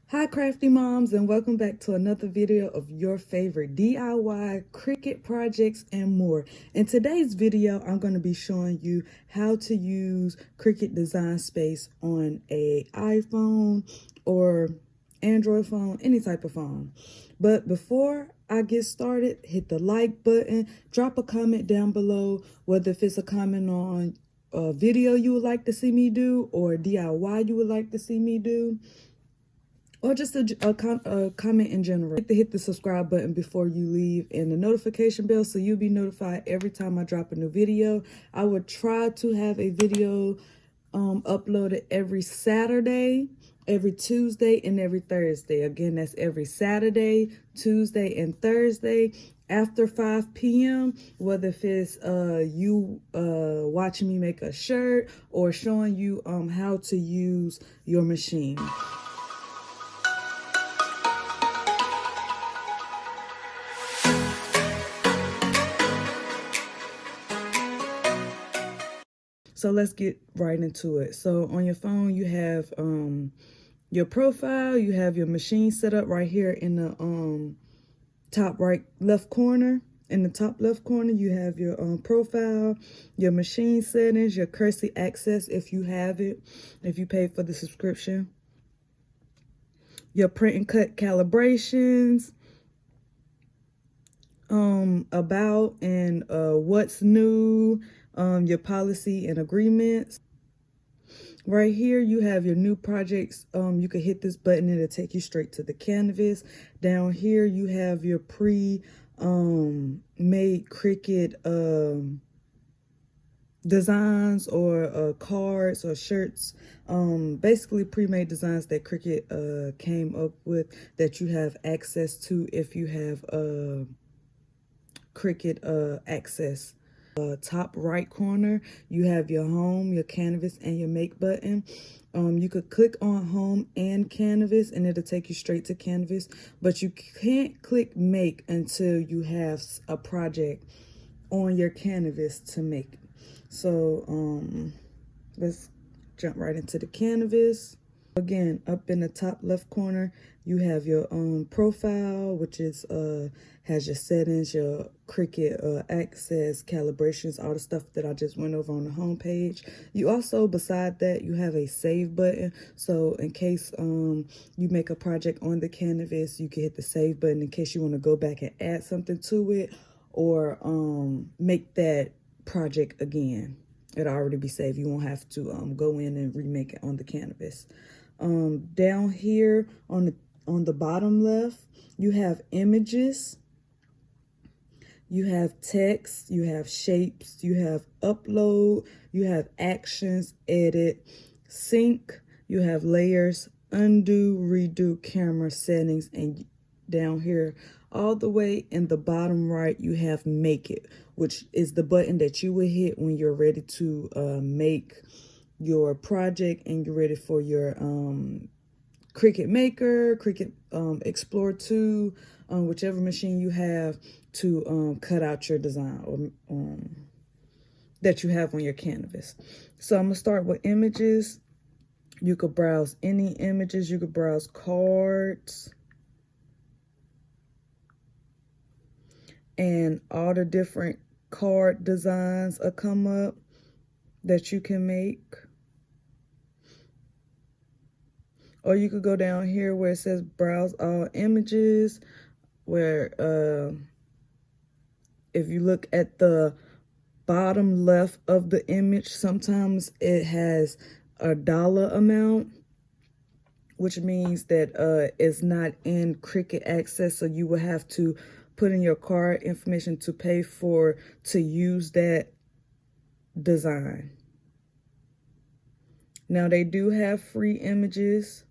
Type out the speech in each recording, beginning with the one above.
Hi crafty moms, and welcome back to another video of your favorite DIY Cricut projects and more. In today's video, I'm going to be showing you how to use Cricut Design Space on a iPhone or Android phone, any type of phone. But before I get started, hit the like button, drop a comment down below, whether if it's a comment on a video you would like to see me do or DIY you would like to see me do, or just a comment in general. Hit the subscribe button before you leave and the notification bell so you'll be notified every time I drop a new video. I will try to have a video uploaded every Saturday, every Tuesday, and every Thursday. Again, that's every Saturday, Tuesday, and Thursday after 5 p.m. Whether if it's you watching me make a shirt or showing you how to use your machine. So let's get right into it. So on your phone, you have your profile, you have your machine set up right here in the top left corner. In the top left corner, you have your profile, your machine settings, your cursor access if you have it, if you pay for the subscription, your print and cut calibrations, about and what's new, your policy and agreements. Right here, you have your new projects. You can hit this button and it'll take you straight to the canvas. Down here, you have your made Cricut designs or cards or shirts. Basically pre-made designs that Cricut came up with that you have access to if you have Cricut access. Top right corner, you have your home, your canvas, and your make button. You could click on home and canvas and it'll take you straight to canvas, but you can't click make until you have a project on your canvas to make. So let's jump right into the canvas. Again, up in the top left corner, you have your profile, which is has your settings, your Cricut access, calibrations, all the stuff that I just went over on the home page. You also, beside that, you have a save button. So in case you make a project on the canvas, you can hit the save button in case you want to go back and add something to it or make that project again. It'll already be saved. You won't have to go in and remake it on the canvas. Down here on the bottom left, you have images, you have text, you have shapes, you have upload, you have actions, edit, sync, you have layers, undo, redo, camera settings, and down here all the way in the bottom right you have make it, which is the button that you will hit when you're ready to make your project and you're ready for your Cricut Maker, Cricut Explore 2, whichever machine you have to cut out your design or that you have on your canvas. So I'm gonna start with images. You could browse any images. You could browse cards and all the different card designs will come up that you can make. Or you could go down here where it says browse all images, where if you look at the bottom left of the image, sometimes it has a dollar amount, which means that it's not in Cricut access, so you will have to put in your card information to pay to use that design. Now they do have free images.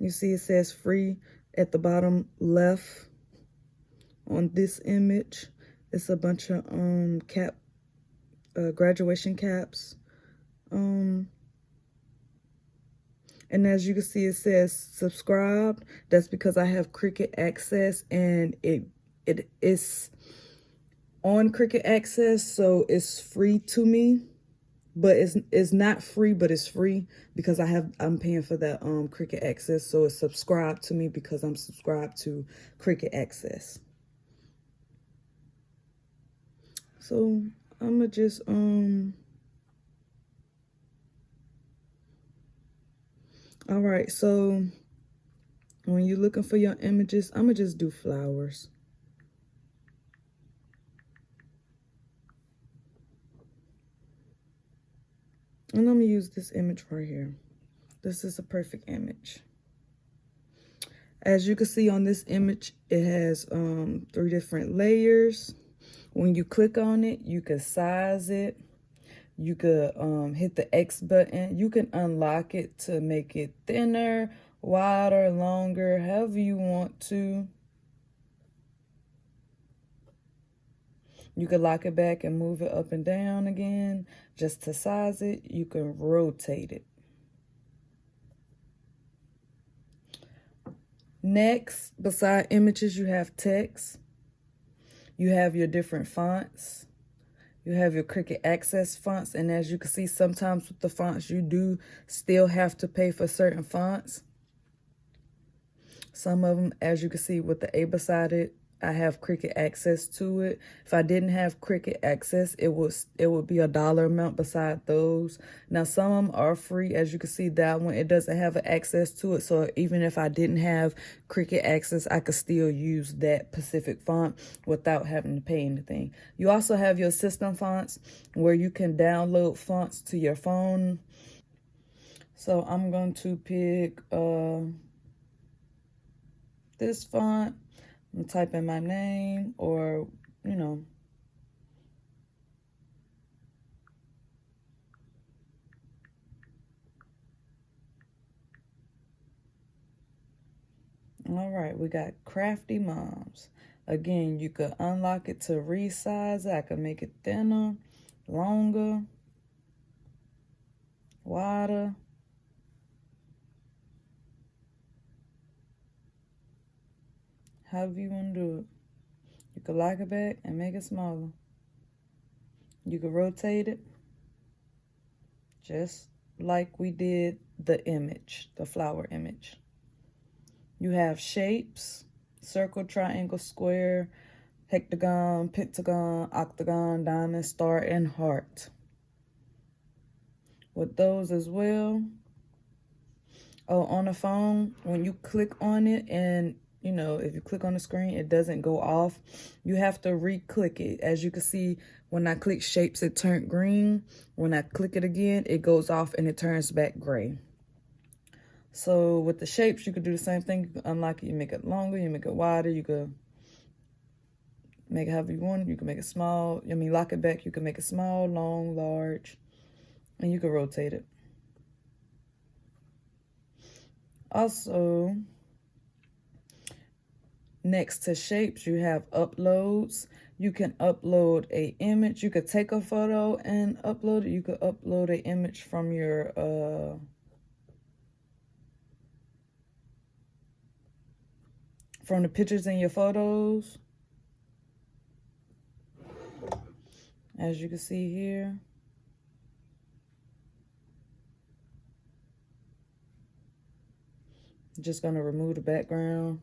You see it says free at the bottom left on this image. It's a bunch of graduation caps. And as you can see, it says subscribed. That's because I have Cricut Access, and it is on Cricut Access, so it's free to me. But it's not free, but it's free because I'm paying for that Cricut Access, so it's subscribed to me because I'm subscribed to Cricut Access. So I'ma just all right, so when you're looking for your images, I'ma just do flowers. And I'm gonna use this image right here. This is a perfect image. As you can see on this image, it has 3 different layers. When you click on it, you can size it. You could hit the X button. You can unlock it to make it thinner, wider, longer, however you want to. You can lock it back and move it up and down again just to size it. You can rotate it. Next, beside images, you have text. You have your different fonts. You have your Cricut Access fonts. And as you can see, sometimes with the fonts, you do still have to pay for certain fonts. Some of them, as you can see with the A beside it, I have Cricut Access to it. If I didn't have Cricut Access, it would be a dollar amount beside those. Now, some of them are free. As you can see, that one, it doesn't have an access to it. So even if I didn't have Cricut Access, I could still use that specific font without having to pay anything. You also have your system fonts where you can download fonts to your phone. So I'm going to pick this font. I'm type in my name, or, you know. All right, we got Crafty Moms. Again, you could unlock it to resize it. I could make it thinner, longer, wider. However you want to do it. You could lock it back and make it smaller. You could rotate it just like we did the image, the flower image. You have shapes: circle, triangle, square, hexagon, pentagon, octagon, diamond, star, and heart. With those as well. Oh, on the phone, when you click on it, and you know, if you click on the screen, it doesn't go off. You have to re-click it. As you can see, when I click shapes, it turned green. When I click it again, it goes off and it turns back gray. So with the shapes, you could do the same thing. You can unlock it, you make it longer, you make it wider, you could make it however you want. You can make it small. I mean, lock it back, you can make it small, long, large, and you can rotate it. Also, next to shapes, you have uploads. You can upload a image. You could take a photo and upload it. You could upload an image from your from the pictures in your photos. As you can see here. Just gonna remove the background.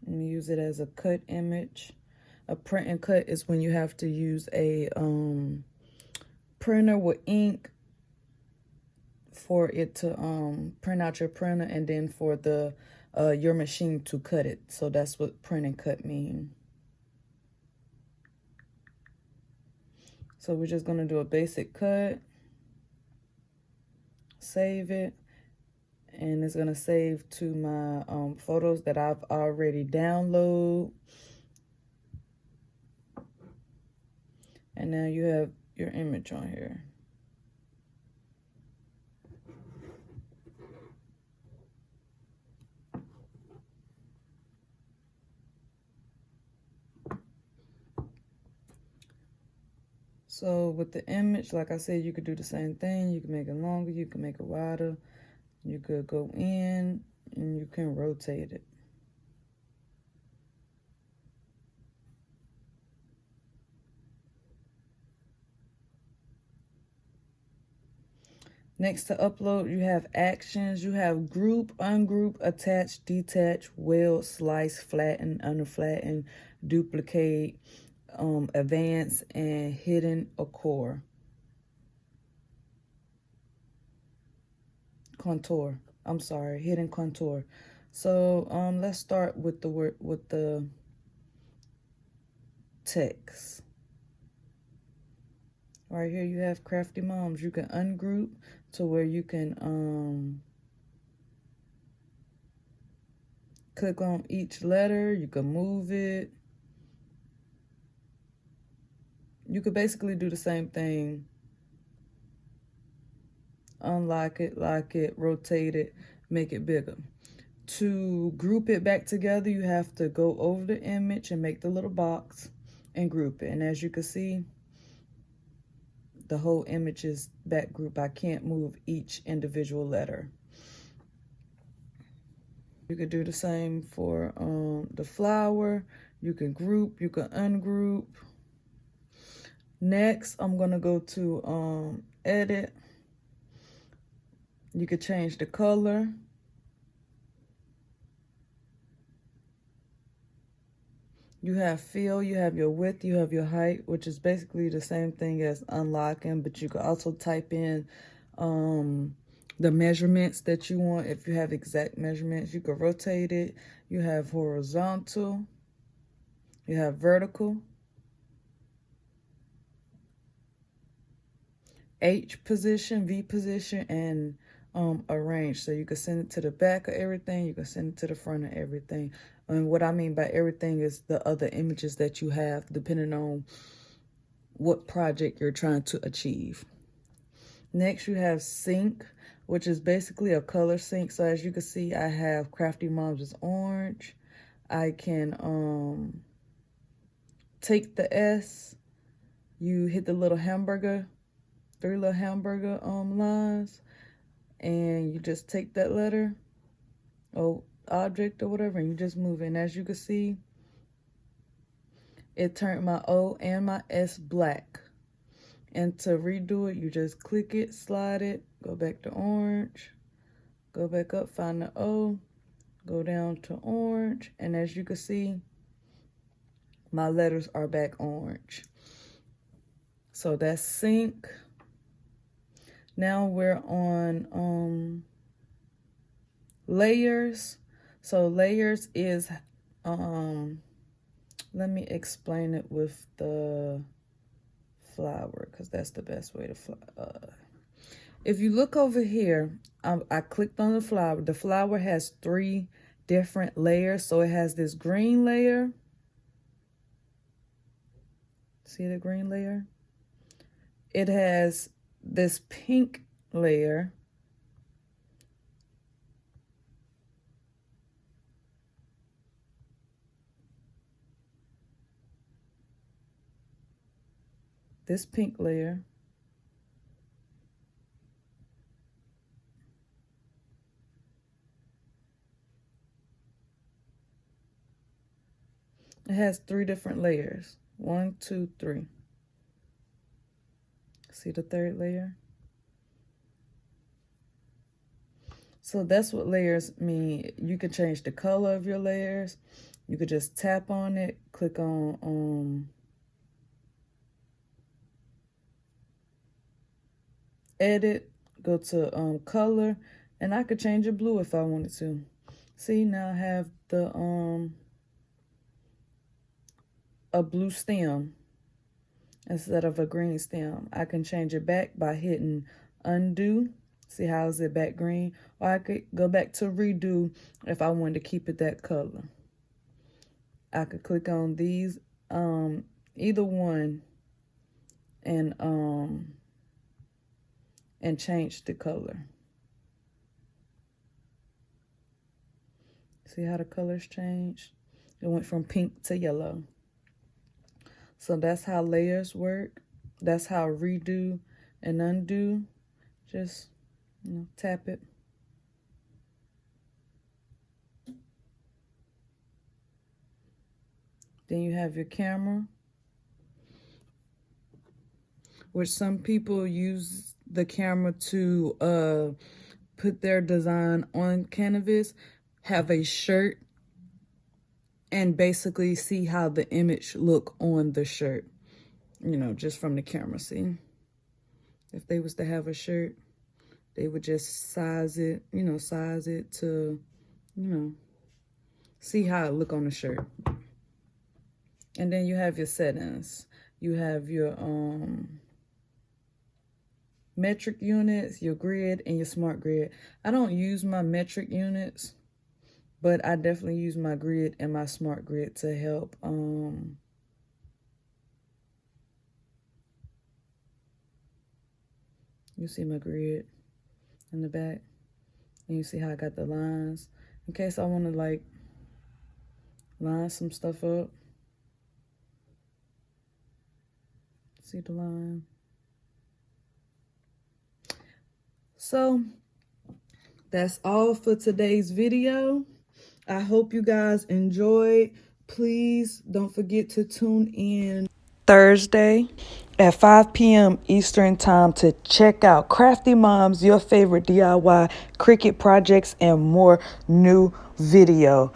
And use it as a cut image. A print and cut is when you have to use a printer with ink for it to print out your printer, and then for the your machine to cut it. So that's what print and cut mean. So we're just gonna do a basic cut, save it, and it's gonna save to my photos that I've already downloaded. And now you have your image on here. So with the image, like I said, you could do the same thing. You can make it longer, you can make it wider. You could go in and you can rotate it. Next to upload, you have actions. You have group, ungroup, attach, detach, weld, slice, flatten, underflatten, duplicate, advance, and hidden or core. Contour. I'm sorry, hidden contour. So let's start with the word with the text. Right here you have Crafty Moms. You can ungroup to where you can click on each letter. You can move it. You could basically do the same thing. Unlock it, lock it, rotate it, make it bigger. To group it back together, you have to go over the image and make the little box and group it. And as you can see, the whole image is back grouped. I can't move each individual letter. You could do the same for the flower. You can group, you can ungroup. Next, I'm gonna go to edit. You could change the color. You have fill, you have your width, you have your height, which is basically the same thing as unlocking, but you can also type in the measurements that you want. If you have exact measurements, you can rotate it. You have horizontal, you have vertical, H position, V position, and arrange. So you can send it to the back of everything, you can send it to the front of everything. And what I mean by everything is the other images that you have, depending on what project you're trying to achieve. Next, you have sync, which is basically a color sync. So as you can see, I have Crafty Moms is orange. I can take the S, you hit the little hamburger, 3 little hamburger lines, and you just take that letter or object or whatever, and you just move it. And as you can see, it turned my O and my S black. And to redo it, you just click it, slide it, go back to orange, go back up, find the O, go down to orange, and as you can see, my letters are back orange. So that's sync. Now we're on layers. So layers is let me explain it with the flower, because that's the best way to if you look over here, I clicked on the flower. The flower has 3 different layers. So it has this green layer. See the green layer? It has this pink layer. This pink layer. It has 3 different layers. 1, 2, 3. See the 3rd layer? So that's what layers mean. You can change the color of your layers. You could just tap on it, click on edit, go to color, and I could change it blue if I wanted to. See, now I have the a blue stem instead of a green stem. I can change it back by hitting undo. See how is it back green? Or I could go back to redo if I wanted to keep it that color. I could click on these, either one, and change the color. See how the colors changed? It went from pink to yellow. So that's how layers work. That's how redo and undo. Just, tap it. Then you have your camera, which some people use the camera to put their design on canvas, have a shirt, and basically see how the image look on the shirt, just from the camera. See, if they was to have a shirt, they would just size it to, see how it look on the shirt. And then you have your settings. You have your metric units, your grid, and your smart grid. I don't use my metric units, but I definitely use my grid and my smart grid to help. You see my grid in the back, and you see how I got the lines in case I want to like line some stuff up. See the line? So that's all for today's video. I hope you guys enjoyed. Please don't forget to tune in Thursday at 5 p.m. Eastern time to check out Crafty Moms, your favorite DIY Cricut projects, and more new video.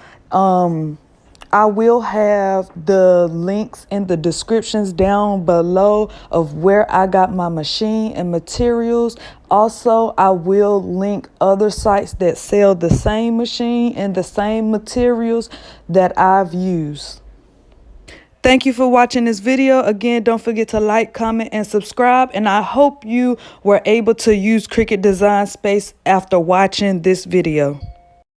I will have the links in the descriptions down below of where I got my machine and materials. Also, I will link other sites that sell the same machine and the same materials that I've used. Thank you for watching this video. Again, don't forget to like, comment, and subscribe. And I hope you were able to use Cricut Design Space after watching this video.